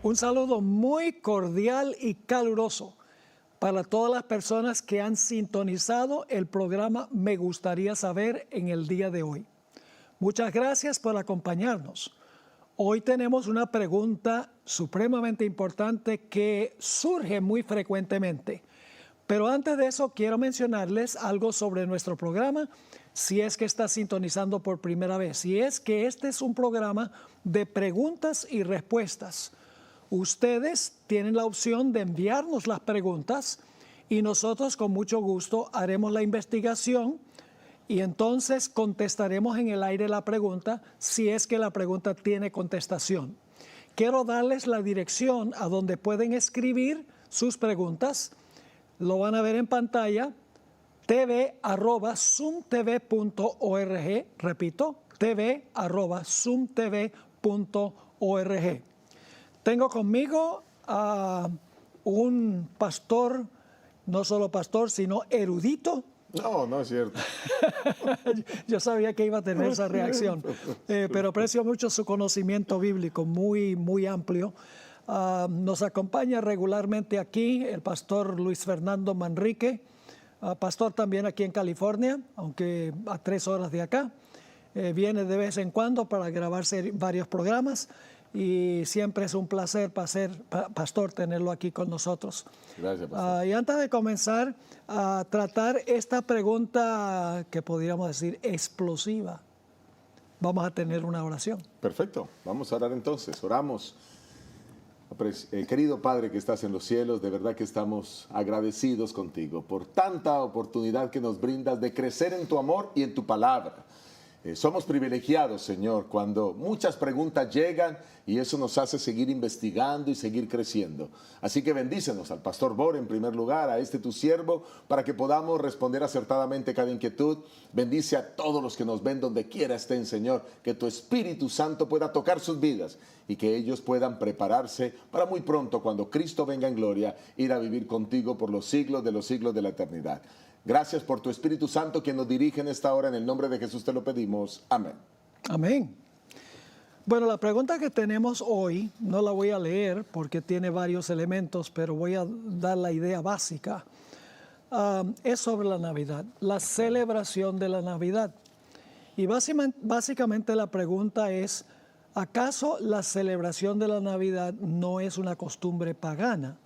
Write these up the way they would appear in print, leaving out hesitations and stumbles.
Un saludo muy cordial y caluroso para todas las personas que han sintonizado el programa Me Gustaría Saber en el día de hoy. Muchas gracias por acompañarnos. Hoy tenemos una pregunta supremamente importante que surge muy frecuentemente. Pero antes de eso, quiero mencionarles algo sobre nuestro programa, si es que está sintonizando por primera vez. Y es que este es un programa de preguntas y respuestas. Ustedes tienen la opción de enviarnos las preguntas y nosotros con mucho gusto haremos la investigación y entonces contestaremos en el aire la pregunta si es que la pregunta tiene contestación. Quiero darles la dirección a donde pueden escribir sus preguntas. Lo van a ver en pantalla, tv@zoomtv.org, repito, tv@zoomtv.org. Tengo conmigo a un pastor, no solo pastor, sino erudito. No, no es cierto. Yo sabía que iba a tener esa reacción, pero aprecio mucho su conocimiento bíblico, muy amplio. Nos acompaña regularmente aquí el pastor Luis Fernando Manrique, pastor también aquí en California, aunque a 3 horas de acá. Viene de vez en cuando para grabarse varios programas y siempre es un placer, pastor, tenerlo aquí con nosotros. Gracias, pastor. Y antes de comenzar a tratar esta pregunta que podríamos decir explosiva, vamos a tener una oración. Perfecto, vamos a orar entonces, oramos. Querido Padre que estás en los cielos, de verdad que estamos agradecidos contigo por tanta oportunidad que nos brindas de crecer en tu amor y en tu palabra. Somos privilegiados, Señor, cuando muchas preguntas llegan y eso nos hace seguir investigando y seguir creciendo. Así que bendícenos al pastor Bor en primer lugar, a tu siervo, para que podamos responder acertadamente cada inquietud. Bendice a todos los que nos ven donde quiera estén, Señor, que tu Espíritu Santo pueda tocar sus vidas y que ellos puedan prepararse para muy pronto, cuando Cristo venga en gloria, ir a vivir contigo por los siglos de la eternidad. Gracias por tu Espíritu Santo que nos dirige en esta hora. En el nombre de Jesús te lo pedimos. Amén. Amén. Bueno, la pregunta que tenemos hoy, no la voy a leer porque tiene varios elementos, pero voy a dar la idea básica. Es sobre la Navidad, la celebración de la Navidad. Y básicamente la pregunta es, ¿acaso la celebración de la Navidad no es una costumbre pagana?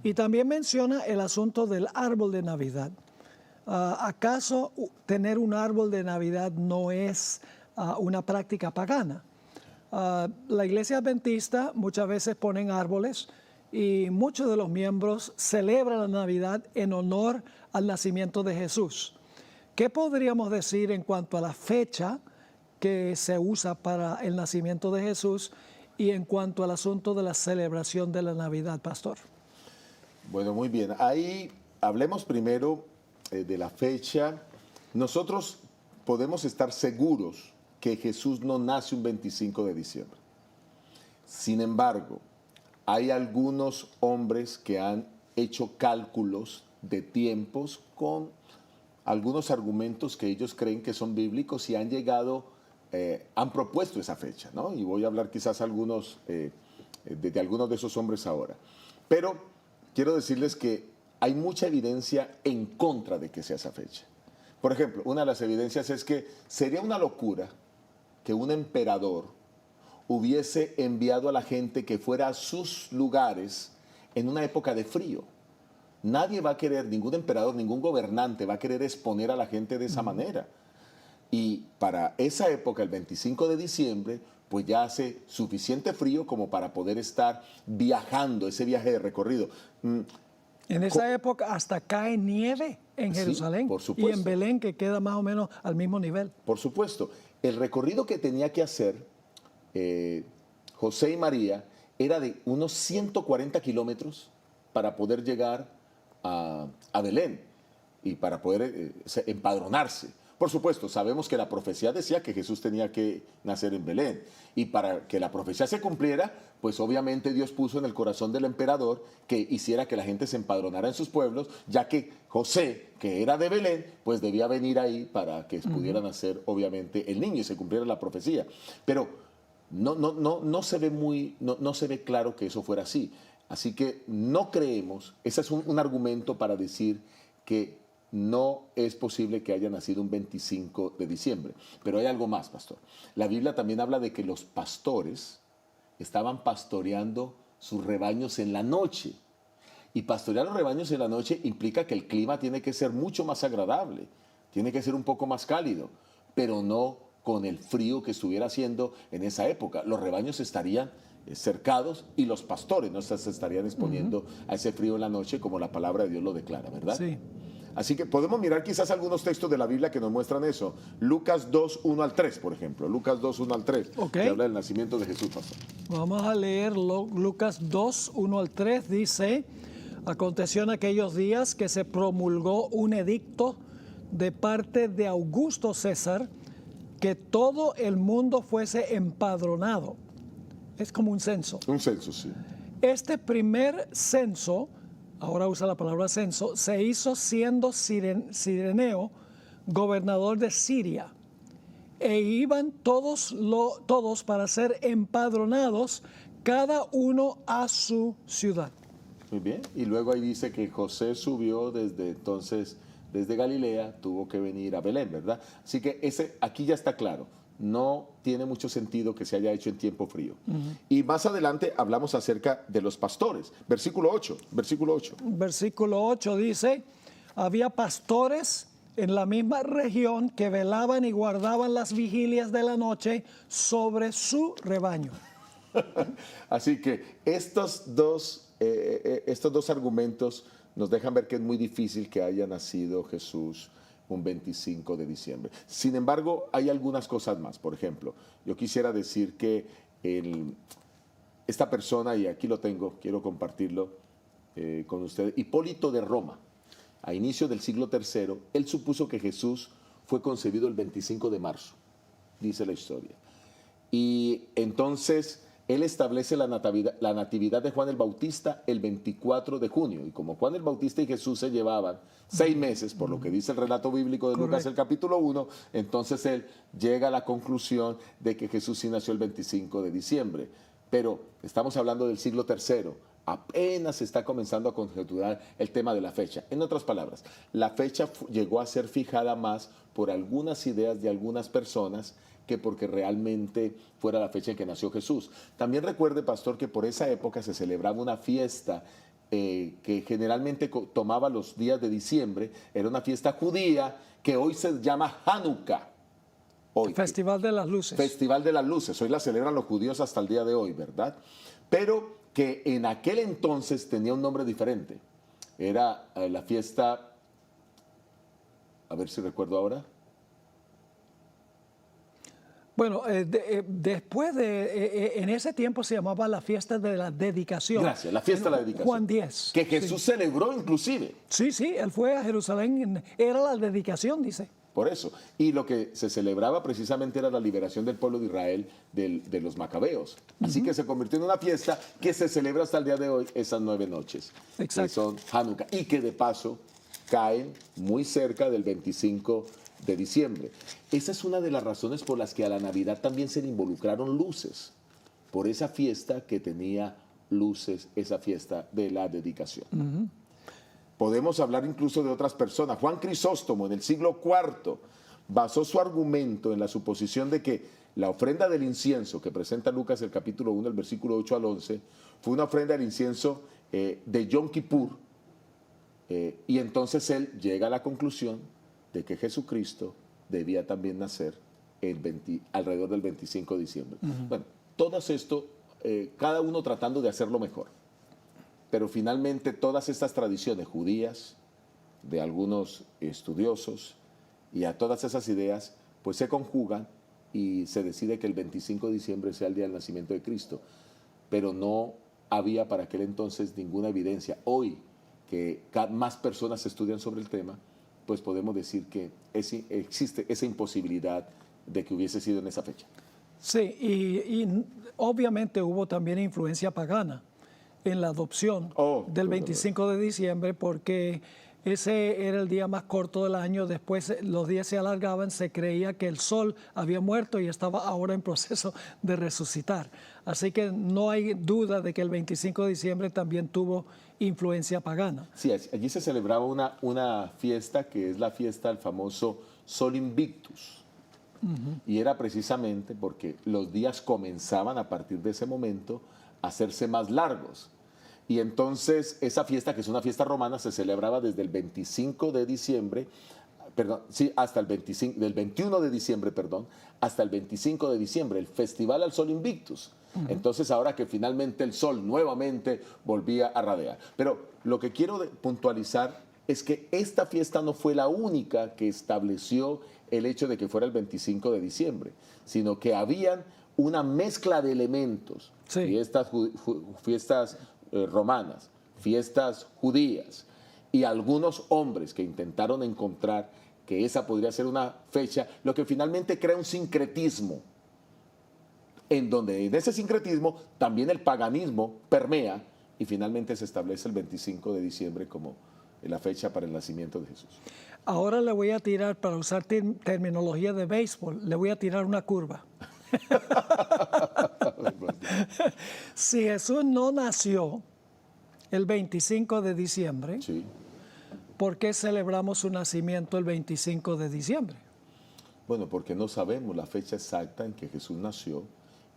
Y también menciona el asunto del árbol de Navidad. ¿Acaso tener un árbol de Navidad no es una práctica pagana? La iglesia adventista muchas veces ponen árboles y muchos de los miembros celebran la Navidad en honor al nacimiento de Jesús. ¿Qué podríamos decir en cuanto a la fecha que se usa para el nacimiento de Jesús y en cuanto al asunto de la celebración de la Navidad, pastor? Bueno, muy bien. Ahí hablemos primero de la fecha. Nosotros podemos estar seguros que Jesús no nace un 25 de diciembre. Sin embargo, hay algunos hombres que han hecho cálculos de tiempos con algunos argumentos que ellos creen que son bíblicos y han llegado, han propuesto esa fecha, ¿no? Y voy a hablar quizás de algunos de esos hombres ahora. Pero quiero decirles que hay mucha evidencia en contra de que sea esa fecha. Por ejemplo, una de las evidencias es que sería una locura que un emperador hubiese enviado a la gente que fuera a sus lugares en una época de frío. Nadie va a querer, ningún emperador, ningún gobernante va a querer exponer a la gente de esa manera. Y para esa época, el 25 de diciembre, pues ya hace suficiente frío como para poder estar viajando, ese viaje de recorrido. En esa época hasta cae nieve en Jerusalén, sí, por supuesto. Y en Belén, que queda más o menos al mismo nivel. Por supuesto. El recorrido que tenía que hacer José y María era de unos 140 kilómetros para poder llegar a Belén y para poder empadronarse. Por supuesto, sabemos que la profecía decía que Jesús tenía que nacer en Belén. Y para que la profecía se cumpliera, pues obviamente Dios puso en el corazón del emperador que hiciera que la gente se empadronara en sus pueblos, ya que José, que era de Belén, pues debía venir ahí para que pudiera nacer obviamente el niño y se cumpliera la profecía. Pero no se ve no se ve claro que eso fuera así. Así que no creemos, ese es un argumento para decir que no es posible que haya nacido un 25 de diciembre. Pero hay algo más, pastor. La Biblia también habla de que los pastores estaban pastoreando sus rebaños en la noche. Y pastorear los rebaños en la noche implica que el clima tiene que ser mucho más agradable, tiene que ser un poco más cálido, pero no con el frío que estuviera haciendo en esa época. Los rebaños estarían cercados y los pastores no se estarían exponiendo a ese frío en la noche como la palabra de Dios lo declara, ¿verdad? Sí. Así que podemos mirar quizás algunos textos de la Biblia que nos muestran eso. Lucas 2, 1 al 3, por ejemplo. Lucas 2, 1 al 3, Ok. que habla del nacimiento de Jesús, pastor. Vamos a leer Lucas 2, 1 al 3. Dice, aconteció en aquellos días que se promulgó un edicto de parte de Augusto César que todo el mundo fuese empadronado. Es como un censo. Un censo, sí. Este primer censo, ahora usa la palabra censo, se hizo siendo Cireneo gobernador de Siria. E iban todos para ser empadronados, cada uno a su ciudad. Muy bien. Y luego ahí dice que José subió desde Galilea, tuvo que venir a Belén, ¿verdad? Así que aquí ya está claro. No tiene mucho sentido que se haya hecho en tiempo frío. Y más adelante hablamos acerca de los pastores. Versículo 8. Versículo 8 dice, había pastores en la misma región que velaban y guardaban las vigilias de la noche sobre su rebaño. Así que estos dos argumentos nos dejan ver que es muy difícil que haya nacido Jesús un 25 de diciembre. Sin embargo, hay algunas cosas más. Por ejemplo, yo quisiera decir que esta persona, y aquí lo tengo, quiero compartirlo con ustedes, Hipólito de Roma, a inicio del siglo III, él supuso que Jesús fue concebido el 25 de marzo, dice la historia. Y entonces él establece la natividad de Juan el Bautista el 24 de junio. Y como Juan el Bautista y Jesús se llevaban 6 meses, por lo que dice el relato bíblico de Lucas, el capítulo 1, entonces él llega a la conclusión de que Jesús sí nació el 25 de diciembre. Pero estamos hablando del siglo III. Apenas se está comenzando a conjeturar el tema de la fecha. En otras palabras, la fecha llegó a ser fijada más por algunas ideas de algunas personas que porque realmente fuera la fecha en que nació Jesús. También recuerde, pastor, que por esa época se celebraba una fiesta que generalmente tomaba los días de diciembre. Era una fiesta judía que hoy se llama Hanukkah. Hoy, Festival de las Luces. Festival de las Luces. Hoy la celebran los judíos hasta el día de hoy, ¿verdad? Pero que en aquel entonces tenía un nombre diferente. Era la fiesta, a ver si recuerdo ahora. Bueno, después en ese tiempo se llamaba la fiesta de la dedicación. Gracias, la fiesta de la dedicación. Juan 10. Que Jesús celebró inclusive. Sí, él fue a Jerusalén, era la dedicación, dice. Por eso. Y lo que se celebraba precisamente era la liberación del pueblo de Israel de los macabeos. Así que se convirtió en una fiesta que se celebra hasta el día de hoy, esas 9 noches. Exacto. Que son Hanukkah. Y que de paso caen muy cerca del 25 de diciembre. Esa es una de las razones por las que a la Navidad también se le involucraron luces. Por esa fiesta que tenía luces, esa fiesta de la dedicación. Podemos hablar incluso de otras personas. Juan Crisóstomo, en el siglo IV, basó su argumento en la suposición de que la ofrenda del incienso, que presenta Lucas el capítulo 1, el versículo 8 al 11, fue una ofrenda del incienso de Yom Kippur. Y entonces él llega a la conclusión de que Jesucristo debía también nacer alrededor del 25 de diciembre. Bueno, todo esto, cada uno tratando de hacerlo mejor. Pero finalmente todas estas tradiciones judías, de algunos estudiosos, y a todas esas ideas, pues se conjugan y se decide que el 25 de diciembre sea el día del nacimiento de Cristo. Pero no había para aquel entonces ninguna evidencia. Hoy, que más personas estudian sobre el tema, pues podemos decir que existe esa imposibilidad de que hubiese sido en esa fecha. Sí, y obviamente hubo también influencia pagana en la adopción del 25 de diciembre, porque ese era el día más corto del año. Después los días se alargaban, se creía que el sol había muerto y estaba ahora en proceso de resucitar. Así que no hay duda de que el 25 de diciembre también tuvo influencia pagana. Sí, allí se celebraba una fiesta que es la fiesta del famoso Sol Invictus. Y era precisamente porque los días comenzaban a partir de ese momento a hacerse más largos. Y entonces esa fiesta, que es una fiesta romana, se celebraba desde el 25 de diciembre, perdón, sí, hasta el 25, del 21 de diciembre, perdón, hasta el 25 de diciembre, el Festival al Sol Invictus. Entonces ahora que finalmente el sol nuevamente volvía a radiar. Pero lo que quiero puntualizar es que esta fiesta no fue la única que estableció el hecho de que fuera el 25 de diciembre, sino que habían una mezcla de elementos, Sí. fiestas romanas, fiestas judías y algunos hombres que intentaron encontrar que esa podría ser una fecha, lo que finalmente crea un sincretismo, en donde en ese sincretismo también el paganismo permea y finalmente se establece el 25 de diciembre como la fecha para el nacimiento de Jesús. Ahora le voy a tirar, para usar terminología de béisbol, le voy a tirar una curva. Si Jesús no nació el 25 de diciembre, Sí. ¿por qué celebramos su nacimiento el 25 de diciembre? Bueno, porque no sabemos la fecha exacta en que Jesús nació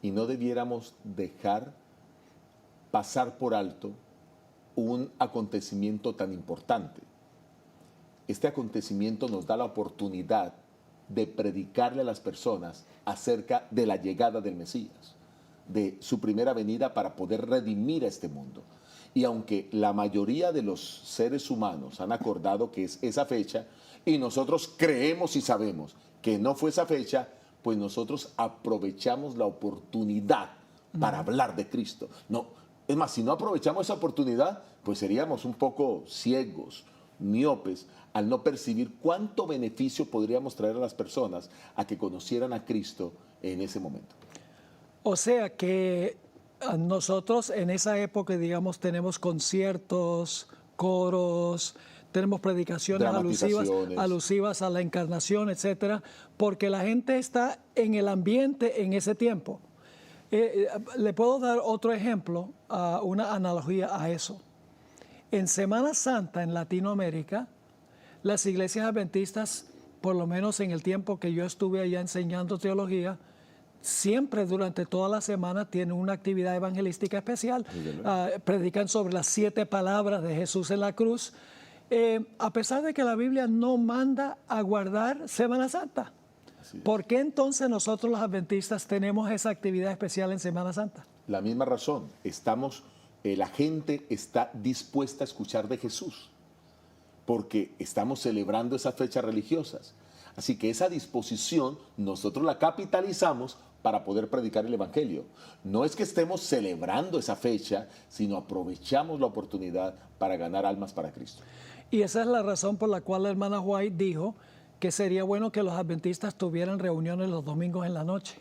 y no debiéramos dejar pasar por alto un acontecimiento tan importante. Este acontecimiento nos da la oportunidad de predicarle a las personas acerca de la llegada del Mesías, de su primera venida para poder redimir a este mundo. Y aunque la mayoría de los seres humanos han acordado que es esa fecha, y nosotros creemos y sabemos que no fue esa fecha, pues nosotros aprovechamos la oportunidad para hablar de Cristo. No, es más, si no aprovechamos esa oportunidad, pues seríamos un poco ciegos, miopes, al no percibir cuánto beneficio podríamos traer a las personas a que conocieran a Cristo en ese momento. O sea que nosotros en esa época, digamos, tenemos conciertos, coros, tenemos predicaciones Dramatizaciones. alusivas a la encarnación, etcétera, porque la gente está en el ambiente en ese tiempo. Le puedo dar otro ejemplo, una analogía a eso. En Semana Santa en Latinoamérica, las iglesias adventistas, por lo menos en el tiempo que yo estuve allá enseñando teología, siempre durante toda la semana tienen una actividad evangelística especial. Predican sobre las 7 palabras de Jesús en la cruz, a pesar de que la Biblia no manda a guardar Semana Santa. ¿Por qué entonces nosotros los adventistas tenemos esa actividad especial en Semana Santa? La misma razón, la gente está dispuesta a escuchar de Jesús, porque estamos celebrando esas fechas religiosas. Así que esa disposición nosotros la capitalizamos para poder predicar el Evangelio. No es que estemos celebrando esa fecha, sino aprovechamos la oportunidad para ganar almas para Cristo. Y esa es la razón por la cual la hermana White dijo que sería bueno que los adventistas tuvieran reuniones los domingos en la noche,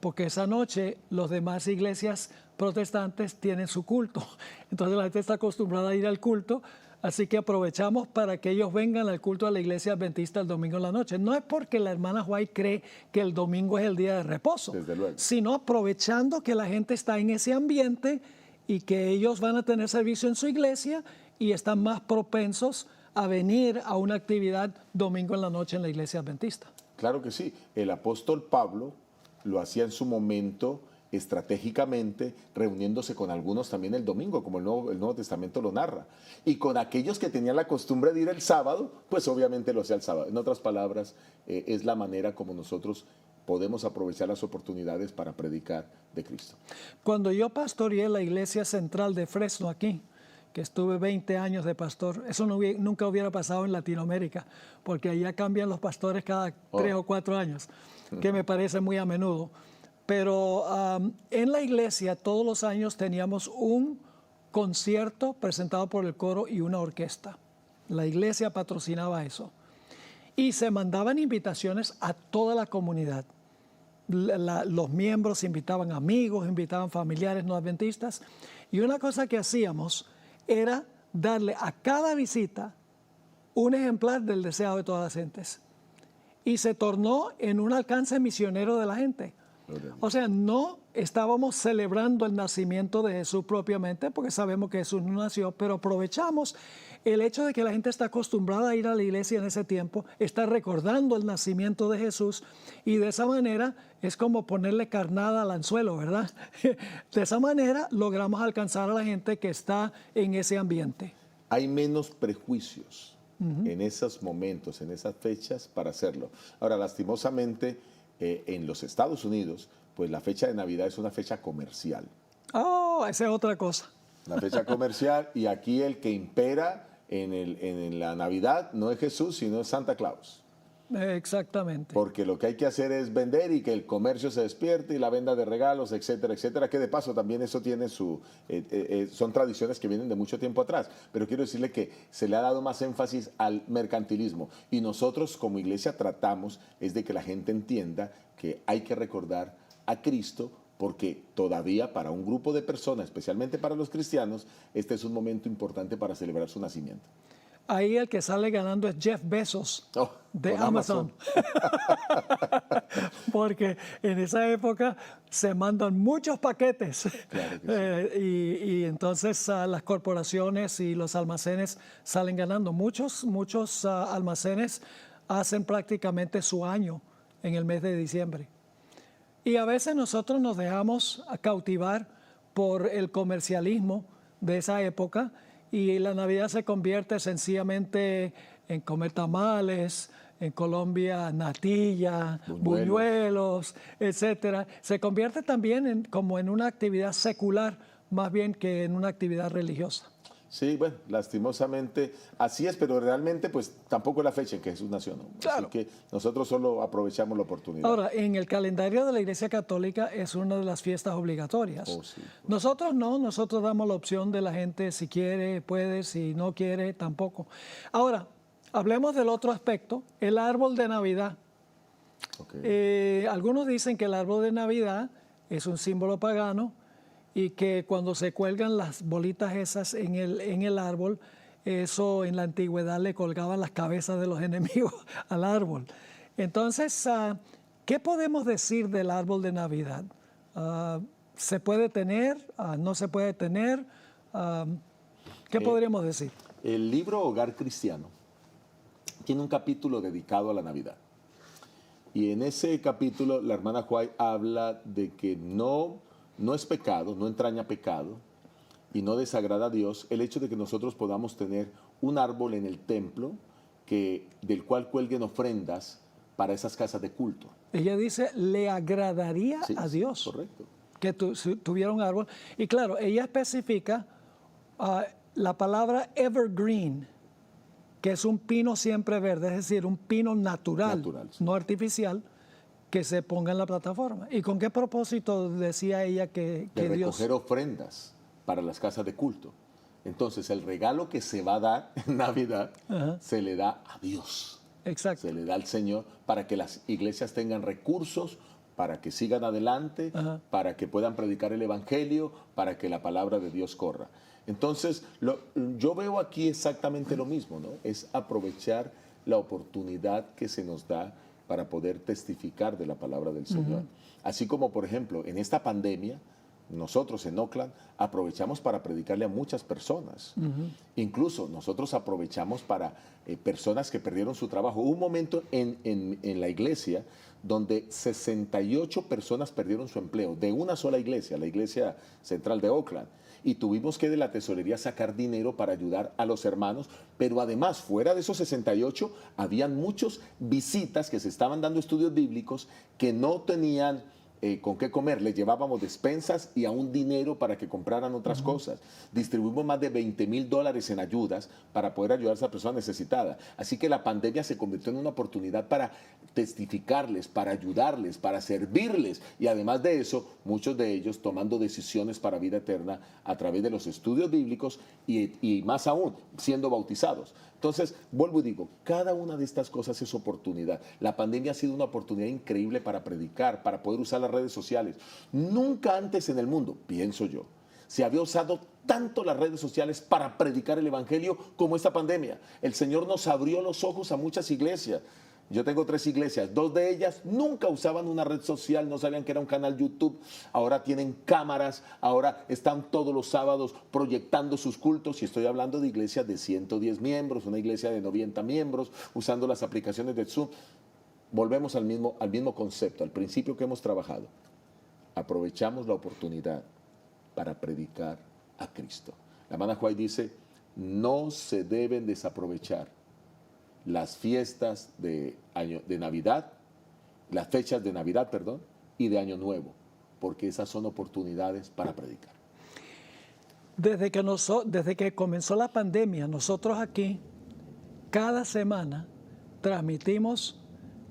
porque esa noche los demás iglesias protestantes tienen su culto. Entonces la gente está acostumbrada a ir al culto, así que aprovechamos para que ellos vengan al culto a la iglesia adventista el domingo en la noche. No es porque la hermana White cree que el domingo es el día de reposo, Desde luego, sino aprovechando que la gente está en ese ambiente y que ellos van a tener servicio en su iglesia y están más propensos a venir a una actividad domingo en la noche en la iglesia adventista. Claro que sí. El apóstol Pablo lo hacía en su momento estratégicamente, reuniéndose con algunos también el domingo, como el Nuevo Testamento lo narra. Y con aquellos que tenían la costumbre de ir el sábado, pues obviamente lo hacía el sábado. En otras palabras, es la manera como nosotros podemos aprovechar las oportunidades para predicar de Cristo. Cuando yo pastoreé la iglesia central de Fresno aquí, que estuve 20 años de pastor, eso nunca hubiera pasado en Latinoamérica, porque allá cambian los pastores cada 3 o 4 años, que me parece muy a menudo. Pero en la iglesia todos los años teníamos un concierto presentado por el coro y una orquesta. La iglesia patrocinaba eso. Y se mandaban invitaciones a toda la comunidad. Los miembros invitaban amigos, invitaban familiares no adventistas. Y una cosa que hacíamos era darle a cada visita un ejemplar del deseo de todas las gentes. Y se tornó en un alcance misionero de la gente. Gloria a Dios. O sea, no estábamos celebrando el nacimiento de Jesús propiamente, porque sabemos que Jesús no nació, pero aprovechamos el hecho de que la gente está acostumbrada a ir a la iglesia en ese tiempo, está recordando el nacimiento de Jesús, y de esa manera es como ponerle carnada al anzuelo, ¿verdad? De esa manera logramos alcanzar a la gente que está en ese ambiente. Hay menos prejuicios en esos momentos, en esas fechas para hacerlo. Ahora, lastimosamente, en los Estados Unidos, pues la fecha de Navidad es una fecha comercial. Oh, esa es otra cosa. Una fecha comercial, y aquí el que impera en la Navidad no es Jesús, sino es Santa Claus. Exactamente. Porque lo que hay que hacer es vender y que el comercio se despierte y la venta de regalos, etcétera, etcétera, que de paso también eso tiene son tradiciones que vienen de mucho tiempo atrás. Pero quiero decirle que se le ha dado más énfasis al mercantilismo, y nosotros como iglesia tratamos es de que la gente entienda que hay que recordar a Cristo, porque todavía para un grupo de personas, especialmente para los cristianos, este es un momento importante para celebrar su nacimiento. Ahí el que sale ganando es Jeff Bezos Oh, de con Amazon. Porque en esa época se mandan muchos paquetes. Claro que sí. Y entonces las corporaciones y los almacenes salen ganando. Muchos almacenes hacen prácticamente su año en el mes de diciembre. Y a veces nosotros nos dejamos cautivar por el comercialismo de esa época, y la Navidad se convierte sencillamente en comer tamales, en Colombia natilla, buñuelos, etcétera. Se convierte también como en una actividad secular más bien que en una actividad religiosa. Sí, bueno, lastimosamente así es, pero realmente pues tampoco es la fecha en que Jesús nació, ¿no? Claro. Así que nosotros solo aprovechamos la oportunidad. Ahora, en el calendario de la Iglesia Católica es una de las fiestas obligatorias. Oh, sí. Nosotros no, nosotros damos la opción de la gente si quiere, puede, si no quiere, tampoco. Ahora, hablemos del otro aspecto, el árbol de Navidad. Okay. Algunos dicen que el árbol de Navidad es un símbolo pagano, y que cuando se cuelgan las bolitas esas en el árbol, eso en la antigüedad le colgaban las cabezas de los enemigos al árbol. Entonces, ¿qué podemos decir del árbol de Navidad? ¿Se puede tener? ¿No se puede tener? ¿Qué podríamos decir? El libro Hogar Cristiano tiene un capítulo dedicado a la Navidad. Y en ese capítulo la hermana White habla de que no es pecado, no entraña pecado y no desagrada a Dios el hecho de que nosotros podamos tener un árbol en el templo del cual cuelguen ofrendas para esas casas de culto. Ella dice, le agradaría a Dios correcto. que tuviera un árbol. Y claro, ella especifica la palabra evergreen, que es un pino siempre verde, es decir, un pino natural, Sí. no artificial, que se ponga en la plataforma. ¿Y con qué propósito decía ella que De Dios? recoger ofrendas para las casas de culto. Entonces, el regalo que se va a dar en Navidad se le da a Dios. Exacto. Se le da al Señor para que las iglesias tengan recursos, para que sigan adelante, para que puedan predicar el Evangelio, para que la palabra de Dios corra. Entonces, yo veo aquí exactamente lo mismo, ¿no? Es aprovechar la oportunidad que se nos da para poder testificar de la palabra del Señor. Así como, por ejemplo, en esta pandemia, nosotros en Oakland aprovechamos para predicarle a muchas personas. Incluso nosotros aprovechamos para personas que perdieron su trabajo. Hubo un momento en la iglesia donde 68 personas perdieron su empleo, de una sola iglesia, la iglesia central de Oakland. Y tuvimos que de la tesorería sacar dinero para ayudar a los hermanos, pero además, fuera de esos 68, habían muchos visitas que se estaban dando estudios bíblicos que no tenían con qué comer. Les llevábamos despensas y aún dinero para que compraran otras cosas. Distribuimos más de $20,000 en ayudas para poder ayudar a esa persona necesitada. Así que la pandemia se convirtió en una oportunidad para testificarles, para ayudarles, para servirles. Y además de eso, muchos de ellos tomando decisiones para vida eterna a través de los estudios bíblicos y más aún, siendo bautizados. Entonces, vuelvo y digo, cada una de estas cosas es oportunidad. La pandemia ha sido una oportunidad increíble para predicar, para poder usar las redes sociales. Nunca antes en el mundo, pienso yo, se había usado tanto las redes sociales para predicar el Evangelio como esta pandemia. El Señor nos abrió los ojos a muchas iglesias. Yo tengo 3 iglesias, 2 de ellas nunca usaban una red social, no sabían que era un canal YouTube, ahora tienen cámaras, ahora están todos los sábados proyectando sus cultos, y estoy hablando de iglesias de 110 miembros, una iglesia de 90 miembros, usando las aplicaciones de Zoom. Volvemos al mismo concepto, al principio que hemos trabajado. Aprovechamos la oportunidad para predicar a Cristo. La hermana White dice, no se deben desaprovechar las fiestas de Navidad, las fechas de Navidad, perdón, y de Año Nuevo, porque esas son oportunidades para predicar. Desde que comenzó la pandemia, nosotros aquí, cada semana, transmitimos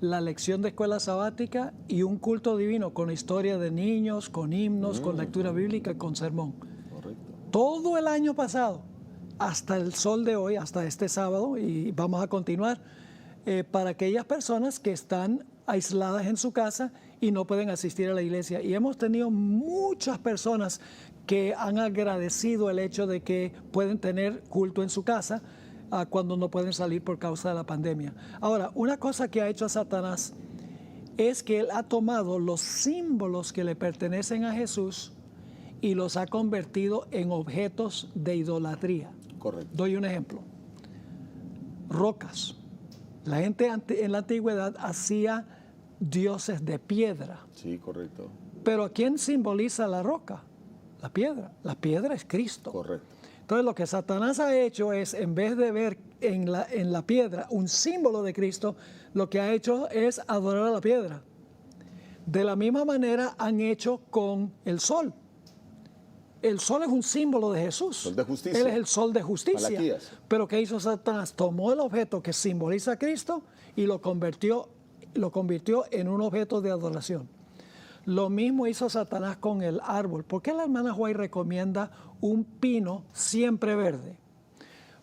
la lección de escuela sabática y un culto divino con historia de niños, con himnos, con lectura bíblica y con sermón. Correcto. Todo el año pasado, hasta el sol de hoy, hasta este sábado, y vamos a continuar, para aquellas personas que están aisladas en su casa y no pueden asistir a la iglesia. Y hemos tenido muchas personas que han agradecido el hecho de que pueden tener culto en su casa cuando no pueden salir por causa de la pandemia. Ahora, una cosa que ha hecho Satanás es que él ha tomado los símbolos que le pertenecen a Jesús y los ha convertido en objetos de idolatría. Correcto. Doy un ejemplo. Rocas. La gente en la antigüedad hacía dioses de piedra. Sí, correcto. Pero ¿quién simboliza la roca? La piedra. La piedra es Cristo. Correcto. Entonces lo que Satanás ha hecho es, en vez de ver en la piedra un símbolo de Cristo, lo que ha hecho es adorar a la piedra. De la misma manera han hecho con el sol. El sol es un símbolo de Jesús. Sol de justicia. Él es el sol de justicia. Malaquías. Pero ¿qué hizo Satanás? Tomó el objeto que simboliza a Cristo y lo convirtió en un objeto de adoración. Lo mismo hizo Satanás con el árbol. ¿Por qué la hermana White recomienda un pino siempre verde?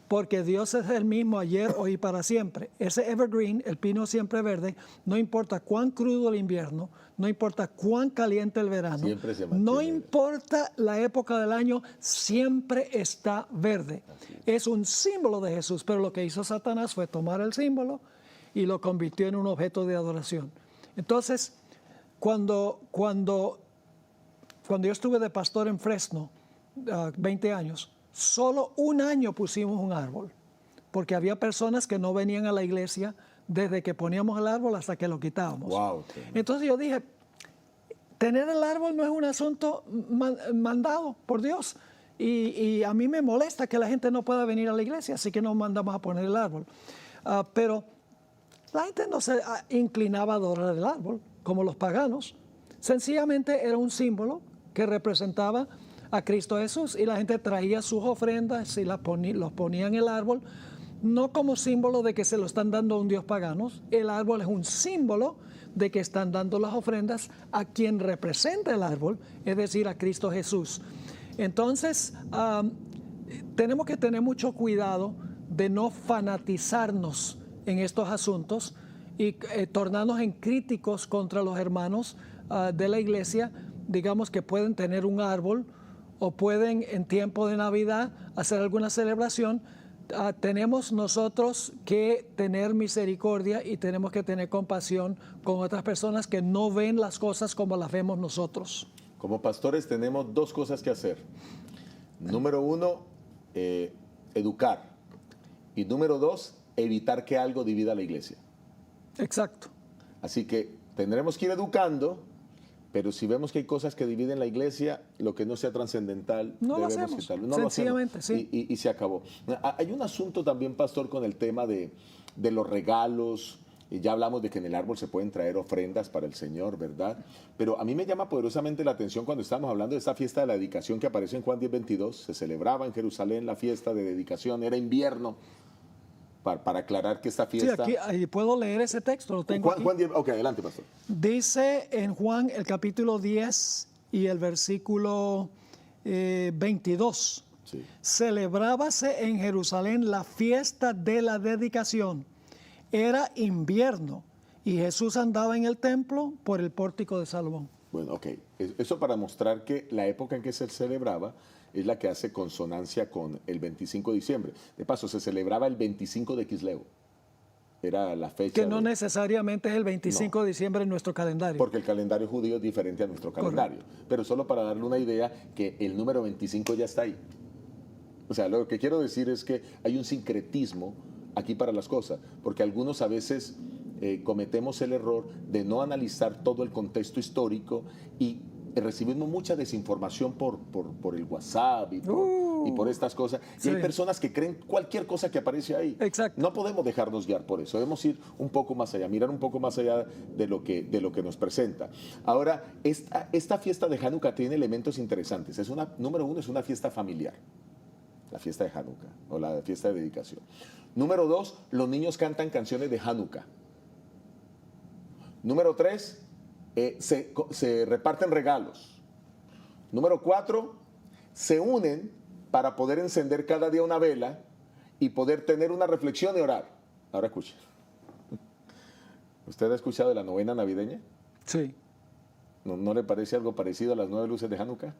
Porque Dios es el mismo ayer, hoy y para siempre. Ese evergreen, el pino siempre verde, no importa cuán crudo el invierno, no importa cuán caliente el verano, Siempre se mantiene no verde. importa la época del año, siempre está verde. Es un símbolo de Jesús, pero lo que hizo Satanás fue tomar el símbolo y lo convirtió en un objeto de adoración. Entonces, cuando yo estuve de pastor en Fresno, 20 años, solo un año pusimos un árbol, porque había personas que no venían a la iglesia desde que poníamos el árbol hasta que lo quitábamos. Wow. Entonces yo dije, tener el árbol no es un asunto mandado por Dios, y a mí me molesta que la gente no pueda venir a la iglesia, así que nos mandamos a poner el árbol. Pero la gente no se inclinaba a adorar el árbol, como los paganos. Sencillamente era un símbolo que representaba a Cristo Jesús, y la gente traía sus ofrendas y los ponía en el árbol, no como símbolo de que se lo están dando a un dios pagano. El árbol es un símbolo de que están dando las ofrendas a quien representa el árbol, es decir, a Cristo Jesús. Entonces, tenemos que tener mucho cuidado de no fanatizarnos en estos asuntos y tornarnos en críticos contra los hermanos de la iglesia, digamos, que pueden tener un árbol o pueden en tiempo de Navidad hacer alguna celebración. Tenemos nosotros que tener misericordia y tenemos que tener compasión con otras personas que no ven las cosas como las vemos nosotros. Como pastores tenemos 2 cosas que hacer. Número 1, educar. Y número 2, evitar que algo divida a la iglesia. Exacto. Así que tendremos que ir educando, pero si vemos que hay cosas que dividen la iglesia, lo que no sea trascendental, No lo debemos hacemos. quitarlo. No Sencillamente, lo hacemos. sí. Y se acabó. Hay un asunto también, pastor, con el tema de los regalos. Ya hablamos de que en el árbol se pueden traer ofrendas para el Señor, ¿verdad? Pero a mí me llama poderosamente la atención cuando estamos hablando de esta fiesta de la dedicación que aparece en Juan 10:22. Se celebraba en Jerusalén la fiesta de dedicación, era invierno. Para aclarar que esta fiesta... Sí, aquí puedo leer ese texto, lo tengo aquí. Juan 10, ok, adelante, pastor. Dice en Juan el capítulo 10 y el versículo 22. Sí. Celebrábase en Jerusalén la fiesta de la dedicación. Era invierno y Jesús andaba en el templo por el pórtico de Salomón. Bueno, ok. Eso para mostrar que la época en que se celebraba es la que hace consonancia con el 25 de diciembre. De paso, se celebraba el 25 de Quisleo. Era la fecha. Que no necesariamente es el 25 de diciembre en nuestro calendario. Porque el calendario judío es diferente a nuestro calendario. Pero solo para darle una idea que el número 25 ya está ahí. O sea, lo que quiero decir es que hay un sincretismo aquí para las cosas, porque algunos a veces cometemos el error de no analizar todo el contexto histórico y recibimos mucha desinformación por el WhatsApp y por estas cosas. Y hay personas que creen cualquier cosa que aparece ahí. Exacto. No podemos dejarnos guiar por eso. Debemos ir un poco más allá, mirar un poco más allá de lo que nos presenta. Ahora, esta fiesta de Hanukkah tiene elementos interesantes. Número uno, es una fiesta familiar. La fiesta de Hanukkah o la fiesta de dedicación. Número dos, los niños cantan canciones de Hanukkah. Número tres, se reparten regalos. Número cuatro, se unen para poder encender cada día una vela y poder tener una reflexión y orar. Ahora escuche. ¿Usted ha escuchado de la novena navideña? Sí. ¿No le parece algo parecido a las 9 luces de Hanukkah?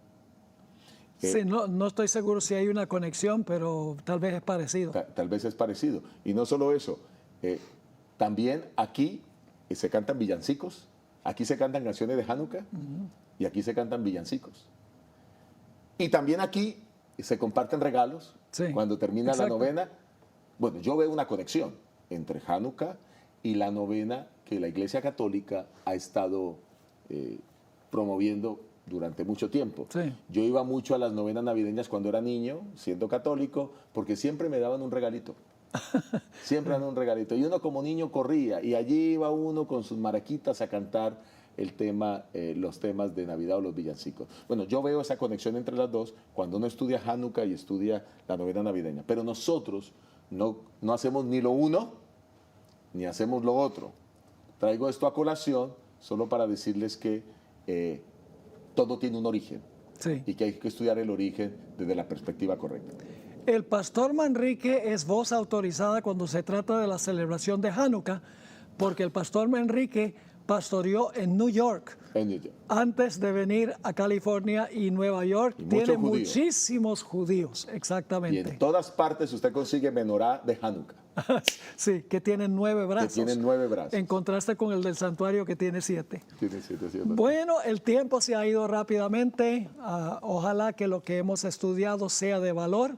Sí, no estoy seguro si hay una conexión, pero tal vez es parecido. Tal vez es parecido. Y no solo eso, también aquí se cantan villancicos, aquí se cantan canciones de Hanukkah y aquí se cantan villancicos. Y también aquí se comparten regalos cuando termina la novena. Bueno, yo veo una conexión entre Hanukkah y la novena que la Iglesia Católica ha estado promoviendo durante mucho tiempo. Sí. Yo iba mucho a las novenas navideñas cuando era niño, siendo católico, porque siempre me daban un regalito. Siempre daban un regalito. Y uno como niño corría y allí iba uno con sus maraquitas a cantar los temas de Navidad o los villancicos. Bueno, yo veo esa conexión entre las dos cuando uno estudia Hanukkah y estudia la novena navideña. Pero nosotros no hacemos ni lo uno ni hacemos lo otro. Traigo esto a colación solo para decirles que todo tiene un origen y que hay que estudiar el origen desde la perspectiva correcta. El pastor Manrique es voz autorizada cuando se trata de la celebración de Hanukkah, porque el pastor Manrique pastoreó en New York antes de venir a California y Nueva York. Y tiene judíos. Muchísimos judíos, exactamente. Y en todas partes usted consigue menorá de Hanukkah. Sí, que tienen 9 brazos. Que tienen 9 brazos. En contraste con el del santuario que tiene 7. Tiene 7, ¿sí? Bueno, el tiempo se ha ido rápidamente. Ojalá que lo que hemos estudiado sea de valor.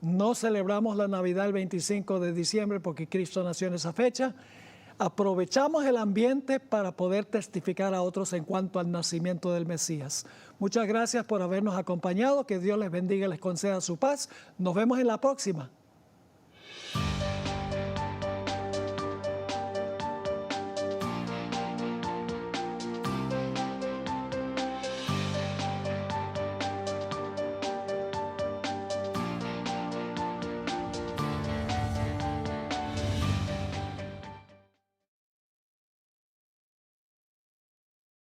No celebramos la Navidad el 25 de diciembre porque Cristo nació en esa fecha. Aprovechamos el ambiente para poder testificar a otros en cuanto al nacimiento del Mesías. Muchas gracias por habernos acompañado. Que Dios les bendiga y les conceda su paz. Nos vemos en la próxima.